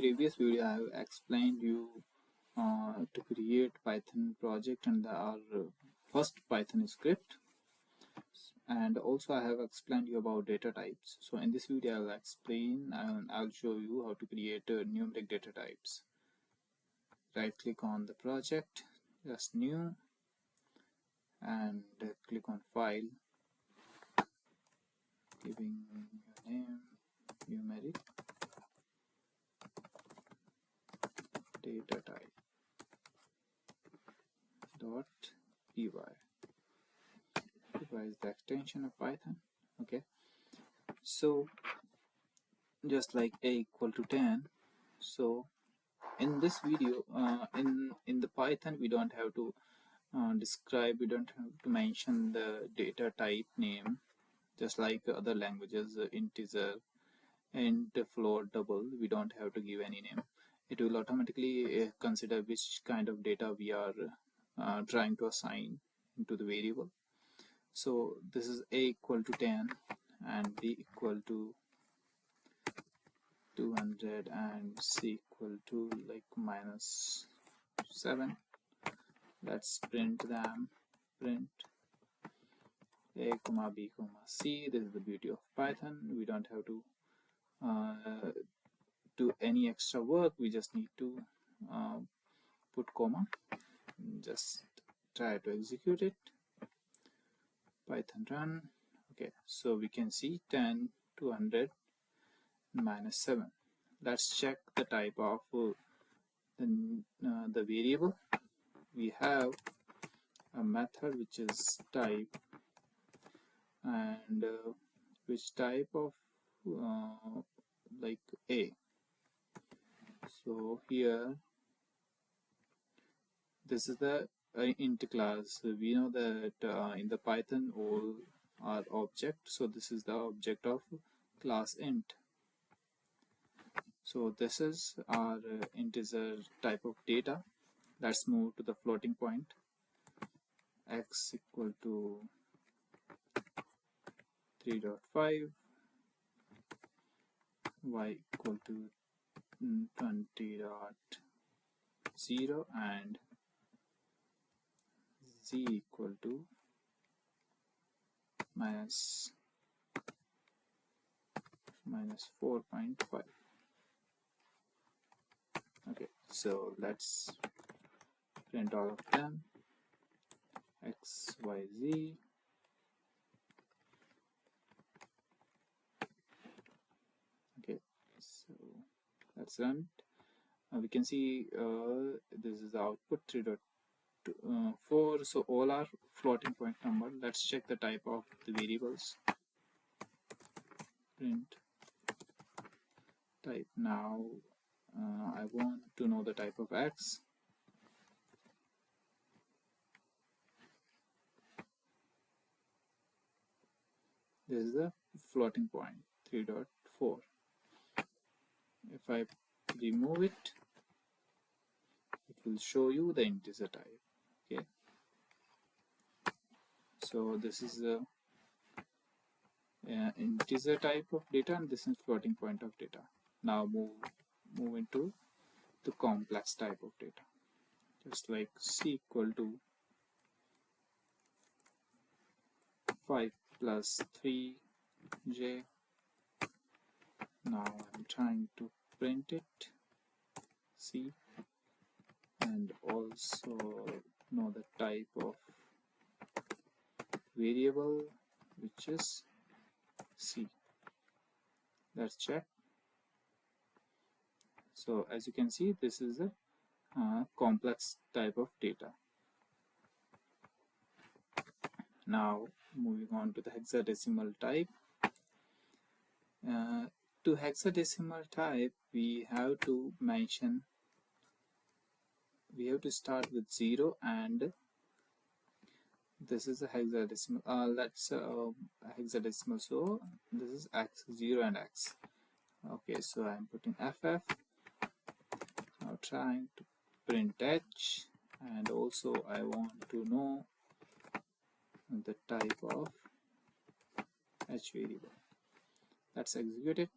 previous video I have explained you to create Python project and our first Python script, and also I have explained you about data types. So in this video I will explain and I'll show you how to create numeric data types. Right click on the project, just new, and click on file, giving your name numeric data type .py. Py is the extension of Python. Okay, so just like a equal to 10. So in this video, in the Python, we don't have to describe, we don't have to mention the data type name, just like other languages, integer, int, float, double. We don't have to give any name. It will automatically consider which kind of data we are trying to assign into the variable. So this is a equal to 10 and b equal to 200 and c equal to like -7. Let's print them. Print a comma b comma c. This is the beauty of Python. We don't have to do any extra work. We just need to put comma. Just try to execute it. Python run. Okay, so we can see 10, 200, -7. Let's check the type of the variable. We have a method which is type, and which type of like a. So here this is the int class. We know that in the Python all are object, so this is the object of class int. So this is our integer type of data. Let's move to the floating point. X equal to 3.5, y equal to 20.0, and z equal to -4.5. Okay, so let's print all of them. X, Y, Z. Okay, so let's run it. We can see this is the output 3.4. So all are floating point number. Let's check the type of the variables. Print type. Now I want to know the type of X. This is the floating point 3.4. If I remove it, it will show you the integer type. Okay, so this is the integer type of data, and this is floating point of data. Now move into the complex type of data, just like c equal to 5 plus 3j. Now I'm trying to print it, c, and also know the type of variable, which is c. Let's check. So as you can see, this is a complex type of data. Now moving on to the hexadecimal type. To hexadecimal type, we have to start with 0, and this is a hexadecimal. Let's hexadecimal. So this is x, 0 and x. Okay, so I'm putting ff. Now trying to print h, and also I want to know the type of h variable. Let's execute it.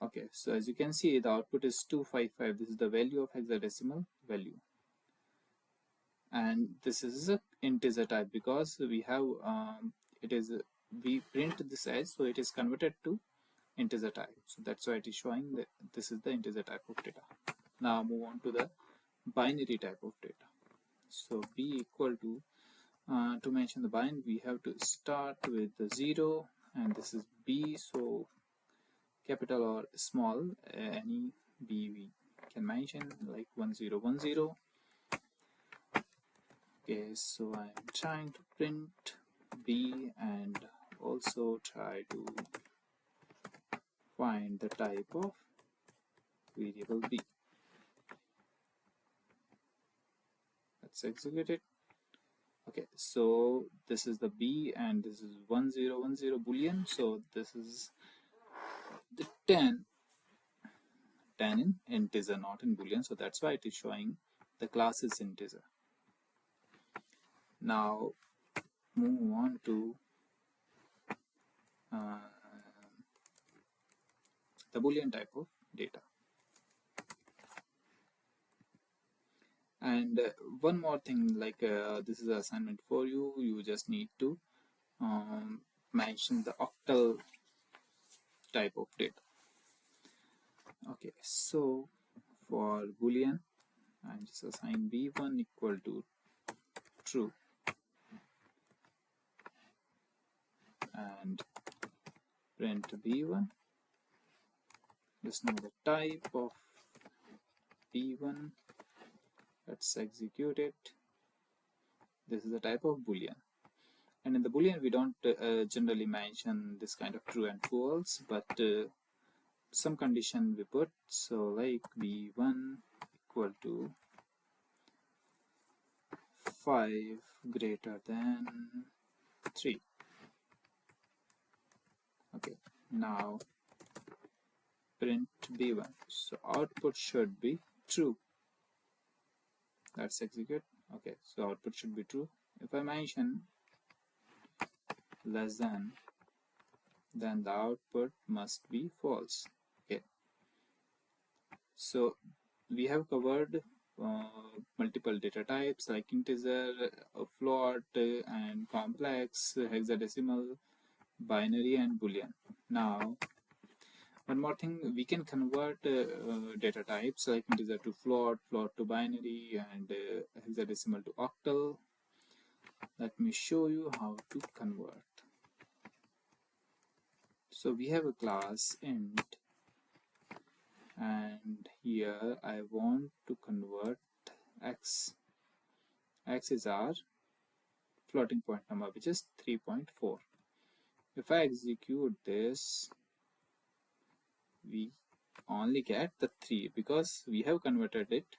Okay, so as you can see, the output is 255. This is the value of hexadecimal value, and this is a integer type because we have we print this as, so it is converted to integer type. So that's why it is showing that this is the integer type of data. Now move on to the binary type of data. So b equal to mention the binary, we have to start with the 0, and this is b, so capital or small, any b we can mention, like 1010. Okay, so I'm trying to print b and also try to find the type of variable b. Let's execute it. Okay, so this is the b and this is 1010 boolean, so this is the 10 in integer, not in boolean, so that's why it is showing the class is integer. Now move on to the boolean type of data. And one more thing, like this is an assignment for you. You just need to mention the octal type of data. Okay, so for boolean, I'm just assigning b1 equal to true and print b1. Just know the type of b1. Let's execute it. This is the type of boolean, and in the boolean we don't generally mention this kind of true and false, but some condition we put. So like b1 equal to 5 greater than 3. Okay, now print b1, so output should be true. Let's execute. Okay, so output should be true. If I mention less than, then the output must be false. Okay, so we have covered multiple data types like integer, float, and complex, hexadecimal, binary, and boolean. Now one more thing, we can convert data types like integer to float, float to binary, and hexadecimal to octal. Let me show you how to convert. So we have a class int, and here I want to convert x. X is our floating point number, which is 3.4. If I execute this, we only get the 3 because we have converted it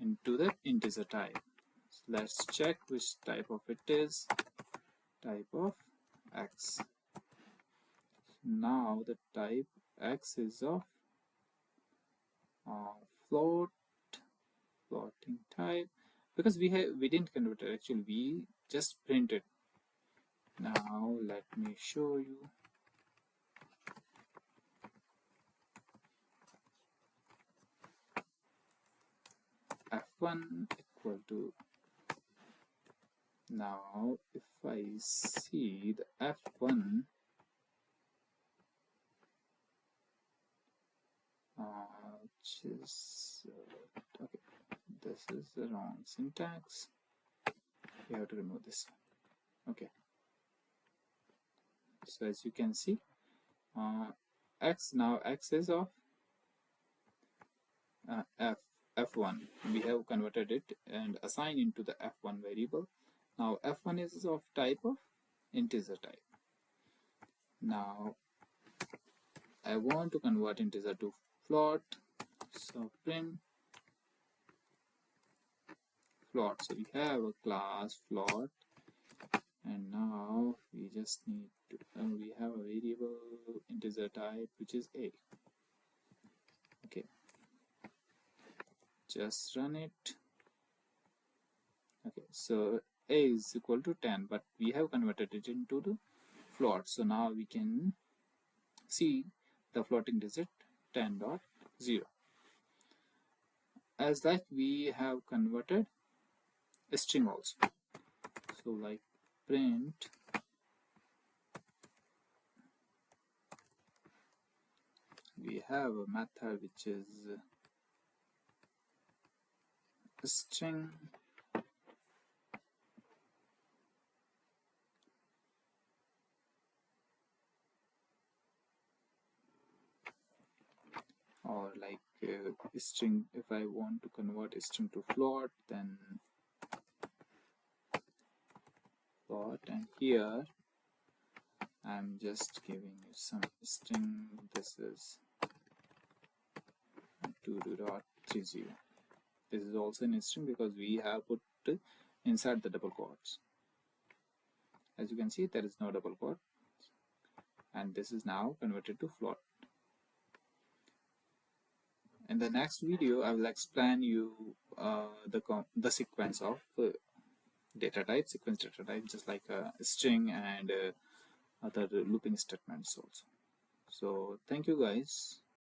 into the integer type. So let's check which type of it is. Type of x. Now the type x is of floating type, because we didn't convert it, actually we just printed. Now let me show you. F1 equal to, now if I see the F1, which is okay, this is the wrong syntax. We have to remove this. Okay, so as you can see, x, now x is of f1. We have converted it and assigned into the f1 variable. Now f1 is of type of integer type. Now I want to convert integer to float, so print float. So we have a class float, and now we just need to we have a variable integer type which is a. Okay, just run it. Okay, so a is equal to 10, but we have converted it into the float, so now we can see the floating digit 10.0. As like we have converted a string also. So like print we have a method which is a string or like a string. If I want to convert a string to float, then float, and here I'm just giving you some string. This is 2.30. This is also an string because we have put inside the double quotes. As you can see, there is no double quote, and this is now converted to float. In the next video, I will explain you the sequence of data type, sequence data type, just like a string and other looping statements also. So thank you guys.